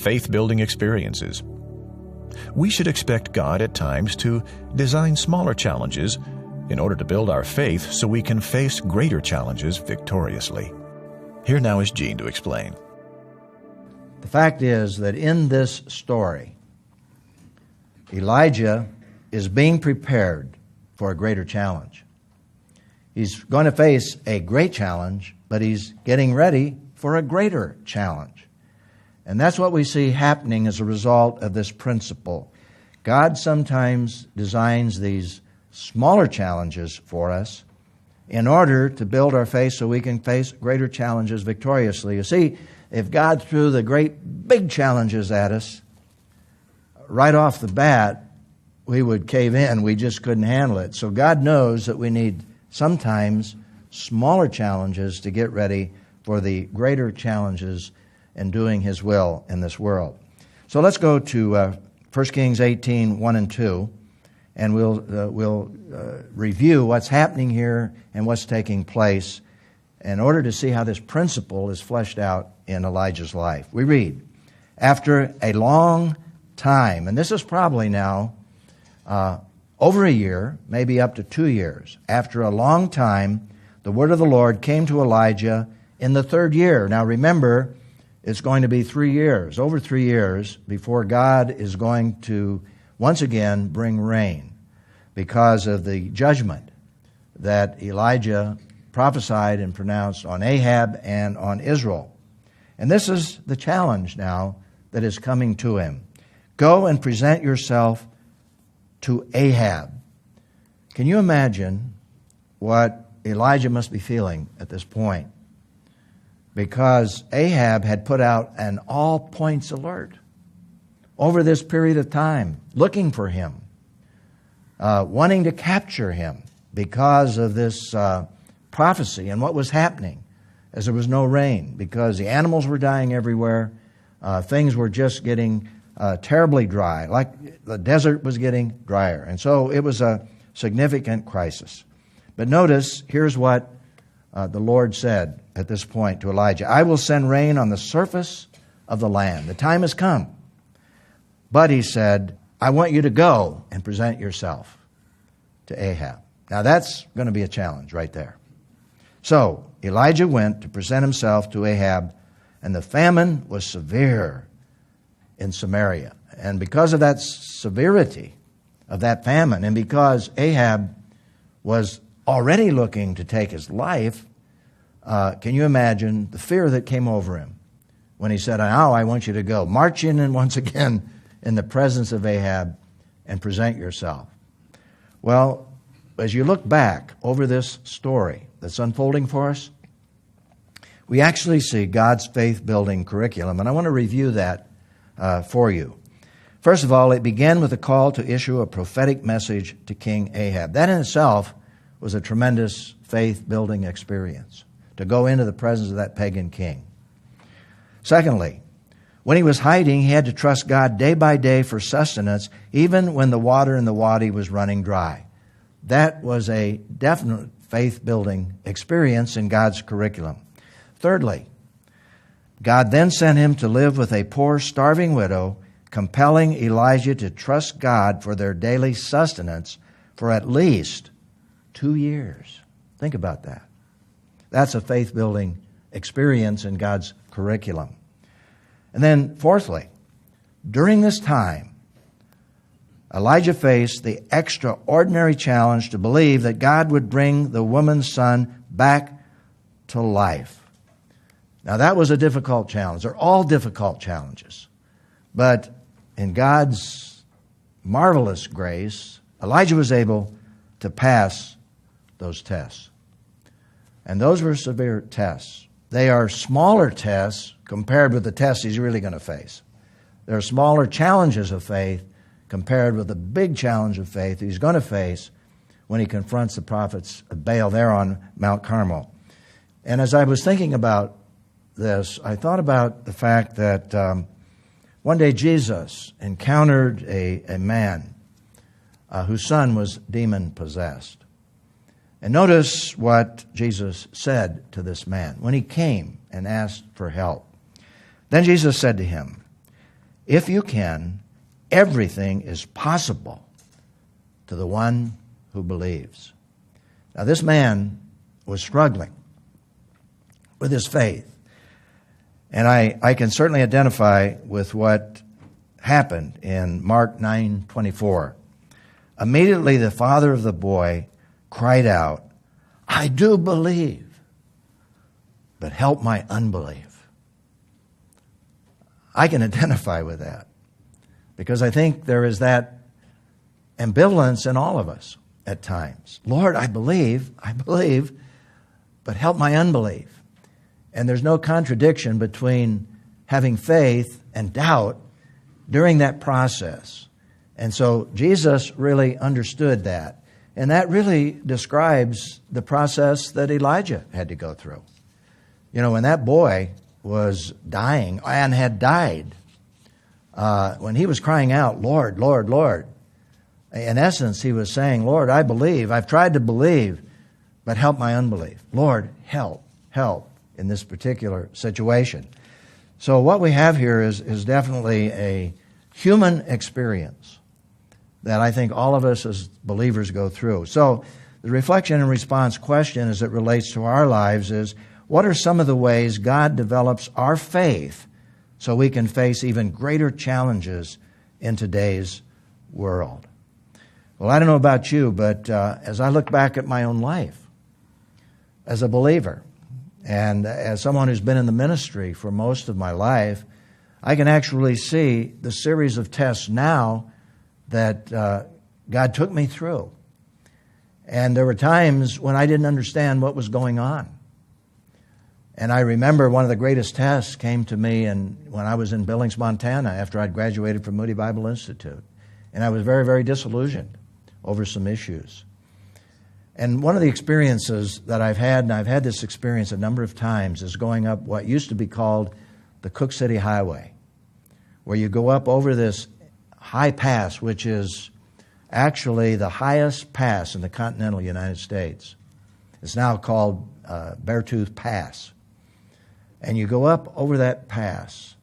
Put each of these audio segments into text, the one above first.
faith-building experiences. We should expect God at times to design smaller challenges in order to build our faith so we can face greater challenges victoriously. Here now is Gene to explain. The fact is that in this story, Elijah is being prepared for a greater challenge. He's going to face a great challenge, but he's getting ready for a greater challenge. And that's what we see happening as a result of this principle. God sometimes designs these smaller challenges for us in order to build our faith so we can face greater challenges victoriously. You see, if God threw the great big challenges at us, right off the bat, we would cave in. We just couldn't handle it. So God knows that we need sometimes smaller challenges to get ready for the greater challenges in doing His will in this world. So let's go to 1 Kings 18, 1 and 2, and we'll review what's happening here and what's taking place in order to see how this principle is fleshed out in Elijah's life. We read, after a long time, and this is probably now over a year, maybe up to 2 years, after a long time, the word of the Lord came to Elijah in the third year. Now remember, it's going to be 3 years, over 3 years, before God is going to once again bring rain because of the judgment that Elijah prophesied and pronounced on Ahab and on Israel. And this is the challenge now that is coming to him. Go and present yourself to Ahab. Can you imagine what Elijah must be feeling at this point? Because Ahab had put out an all-points alert over this period of time, looking for him, wanting to capture him because of this prophecy and what was happening as there was no rain, because the animals were dying everywhere, things were just getting terribly dry, like the desert was getting drier. And so it was a significant crisis. But notice, here's what the Lord said at this point to Elijah. I will send rain on the surface of the land. The time has come. But he said, I want you to go and present yourself to Ahab. Now that's going to be a challenge right there. So Elijah went to present himself to Ahab, and the famine was severe in Samaria. And because of that severity of that famine, and because Ahab was already looking to take his life, can you imagine the fear that came over him when he said, now I want you to go. March in and once again in the presence of Ahab and present yourself. Well, as you look back over this story that's unfolding for us, we actually see God's faith-building curriculum, and I want to review that for you. First of all, it began with a call to issue a prophetic message to King Ahab. That in itself was a tremendous faith-building experience, to go into the presence of that pagan king. Secondly, when he was hiding, he had to trust God day by day for sustenance, even when the water in the wadi was running dry. That was a definite faith-building experience in God's curriculum. Thirdly, God then sent him to live with a poor, starving widow, compelling Elijah to trust God for their daily sustenance for at least 2 years. Think about that. That's a faith-building experience in God's curriculum. And then, fourthly, during this time, Elijah faced the extraordinary challenge to believe that God would bring the woman's son back to life. Now, that was a difficult challenge. They're all difficult challenges. But in God's marvelous grace, Elijah was able to pass those tests. And those were severe tests. They are smaller tests compared with the tests he's really going to face. They're smaller challenges of faith compared with the big challenge of faith he's going to face when he confronts the prophets of Baal there on Mount Carmel. And as I was thinking about this, I thought about the fact that one day Jesus encountered a man whose son was demon-possessed. And notice what Jesus said to this man when he came and asked for help. Then Jesus said to him, If you can, everything is possible to the one who believes. Now, this man was struggling with his faith. And I can certainly identify with what happened in Mark 9:24. Immediately the father of the boy cried out, "I do believe, but help my unbelief." I can identify with that because I think there is that ambivalence in all of us at times. Lord, I believe, but help my unbelief. And there's no contradiction between having faith and doubt during that process. And so Jesus really understood that. And that really describes the process that Elijah had to go through. You know, when that boy was dying and had died, when he was crying out, "Lord, Lord, Lord," in essence, he was saying, "Lord, I believe. I've tried to believe, but help my unbelief. Lord, help in this particular situation." So what we have here is definitely a human experience that I think all of us as believers go through. So the reflection and response question as it relates to our lives is, what are some of the ways God develops our faith so we can face even greater challenges in today's world? Well, I don't know about you, but as I look back at my own life as a believer and as someone who's been in the ministry for most of my life, I can actually see the series of tests now that God took me through. And there were times when I didn't understand what was going on. And I remember one of the greatest tests came to me when I was in Billings, Montana, after I'd graduated from Moody Bible Institute. And I was very, very disillusioned over some issues. And one of the experiences that I've had, and I've had this experience a number of times, is going up what used to be called the Cook City Highway, where you go up over this high pass, which is actually the highest pass in the continental United States. It's now called Beartooth Pass. And you go up over that pass,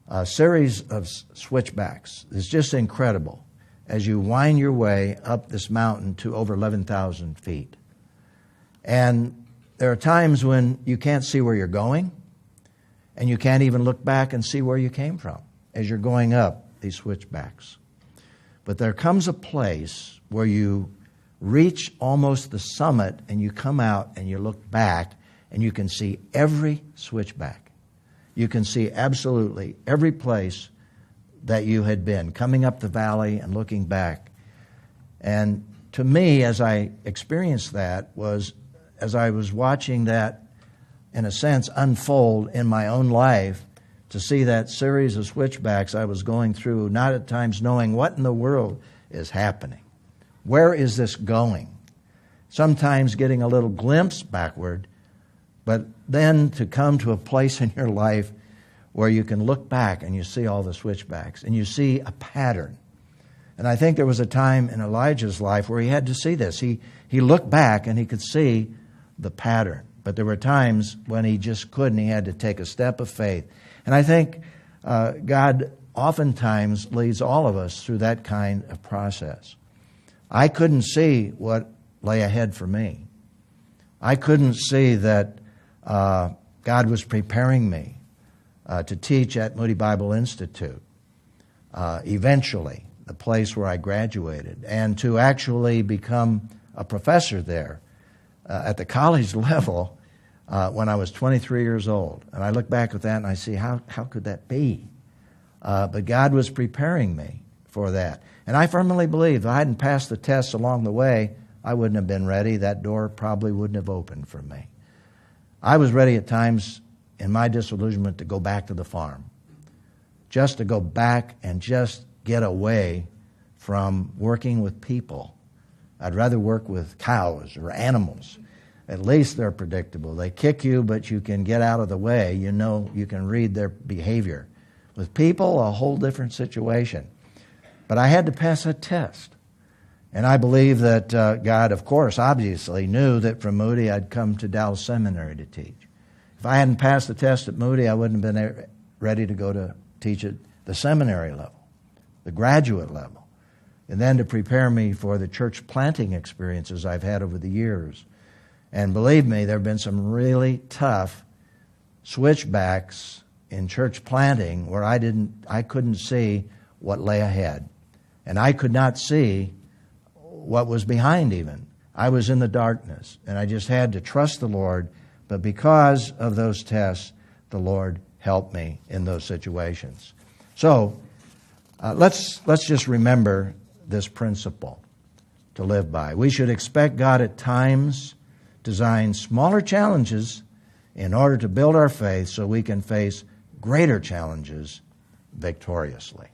a series of switchbacks. It's just incredible as you wind your way up this mountain to over 11,000 feet. And there are times when you can't see where you're going, and you can't even look back and see where you came from as you're going up these switchbacks. But there comes a place where you reach almost the summit, and you come out and you look back, and you can see every switchback. You can see absolutely every place that you had been, coming up the valley and looking back. And to me, as I experienced that, was as I was watching that, in a sense, unfold in my own life, to see that series of switchbacks I was going through, not at times knowing what in the world is happening. Where is this going? Sometimes getting a little glimpse backward, but then to come to a place in your life where you can look back and you see all the switchbacks and you see a pattern. And I think there was a time in Elijah's life where he had to see this. He looked back and he could see the pattern. But there were times when he just couldn't. He had to take a step of faith. And I think God oftentimes leads all of us through that kind of process. I couldn't see what lay ahead for me. I couldn't see that God was preparing me to teach at Moody Bible Institute, eventually, the place where I graduated, and to actually become a professor there at the college level when I was 23 years old. And I look back at that and I see, how could that be? But God was preparing me for that. And I firmly believe if I hadn't passed the tests along the way, I wouldn't have been ready. That door probably wouldn't have opened for me. I was ready at times in my disillusionment to go back to the farm, just to go back and just get away from working with people. I'd rather work with cows or animals. At least they're predictable. They kick you, but you can get out of the way. You know, you can read their behavior. With people, a whole different situation. But I had to pass a test. And I believe that God, of course, obviously knew that from Moody I'd come to Dallas Seminary to teach. If I hadn't passed the test at Moody, I wouldn't have been ready to go to teach at the seminary level, the graduate level, and then to prepare me for the church planting experiences I've had over the years. And believe me, there have been some really tough switchbacks in church planting where I couldn't see what lay ahead. And I could not see what was behind even. I was in the darkness, and I just had to trust the Lord. But because of those tests, the Lord helped me in those situations. So let's just remember this principle to live by. We should expect God at times design smaller challenges in order to build our faith so we can face greater challenges victoriously.